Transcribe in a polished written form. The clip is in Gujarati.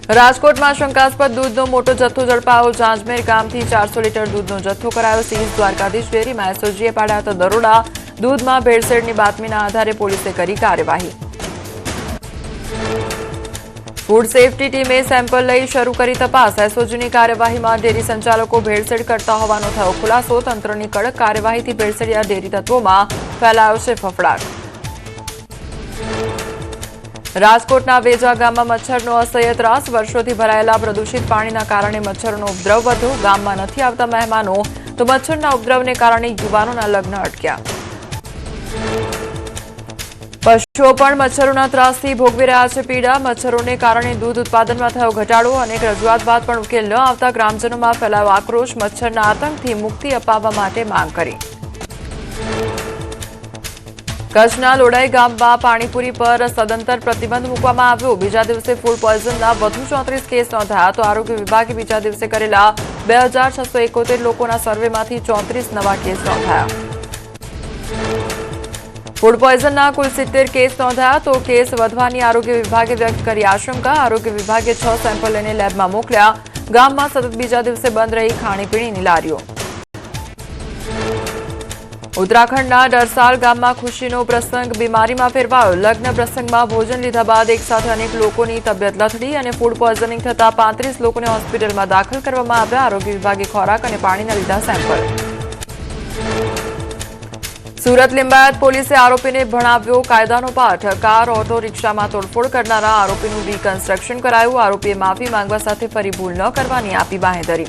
રાજકોટમાં શંકાસ્પદ દૂધનો મોટો જથ્થો ઝડપાયો। જાંજમેર ગામથી 400 લીટર દૂધનો જથ્થો કરાયો સીઝ। દ્વારકાધીશ ડેરીમાં એસઓજીએ પાડ્યા હતા દરોડા। દૂધમાં ભેળસેળની બાતમીના આધારે પોલીસે કરી કાર્યવાહી। ફૂડ સેફટી ટીમે સેમ્પલ લઈ શરૂ કરી તપાસ। એસઓજીની કાર્યવાહીમાં ડેરી સંચાલકો ભેળસેળ કરતા હોવાનો થયો ખુલાસો। તંત્રની કડક કાર્યવાહીથી ભેળસેળિયા ડેરી તત્વોમાં ફેલાયો છે ફફડાટ। રાજકોટના વેજા ગામમાં મચ્છરનો અસહ્ય ત્રાસ। વર્ષોથી ભરાયેલા પ્રદૂષિત પાણીના કારણે મચ્છરોનો ઉપદ્રવ વધ્યો। ગામમાં નથી આવતા મહેમાનો તો મચ્છરના ઉપદ્રવને કારણે યુવાનોના લગ્ન અટક્યા। પશુઓ પણ મચ્છરોના ત્રાસથી ભોગવી રહ્યા છે પીડા। મચ્છરોને કારણે દૂધ ઉત્પાદનમાં થયો ઘટાડો। અનેક રજૂઆત બાદ પણ ઉકેલ ન આવતા ગ્રામજનોમાં ફેલાયો આક્રોશ। મચ્છરના આતંકથી મુક્તિ અપાવવા માટે માંગ કરી। કચ્છના લોડાઈ ગામમાં પાણીપુરી પર સદંતર પ્રતિબંધ મૂકવામાં આવ્યો। બીજા દિવસે ફૂડ પોઈઝનના વધુ 34 કેસ નોંધાયા તો આરોગ્ય વિભાગે બીજા દિવસે કરેલા 2671 લોકોના સર્વેમાંથી 34 નવા કેસ નોંધાયા। ફૂડ પોઈઝનના કુલ 70 કેસ નોંધાયા તો કેસ વધવાની આરોગ્ય વિભાગે વ્યક્ત કરી આશંકા। આરોગ્ય વિભાગે 6 સેમ્પલ લઈને લેબમાં મોકલ્યા। ગામમાં સતત બીજા દિવસે બંધ રહી ખાણીપીણીની લારીઓ। ઉત્તરાખંડના ડરસાલ ગામમાં ખુશીનો પ્રસંગ બીમારીમાં ફેરવાયો। લગ્ન પ્રસંગમાં ભોજન લીધા બાદ એકસાથે અનેક લોકોની તબિયત લથડી અને ફૂડ પોઈઝનિંગ થતા 35 લોકોને હોસ્પિટલમાં દાખલ કરવામાં આવ્યા। આરોગ્ય વિભાગે ખોરાક અને પાણીના લીધા સેમ્પલ। સુરત લિંબાયત પોલીસે આરોપીને ભણાવ્યો કાયદાનો પાઠ। કાર ઓટો રિક્ષામાં તોડફોડ કરનારા આરોપીનું રિકન્સ્ટ્રક્શન કરાયું। આરોપીએ માફી માંગવા સાથે ફરી ભૂલ ન કરવાની આપી બાંહેધરી।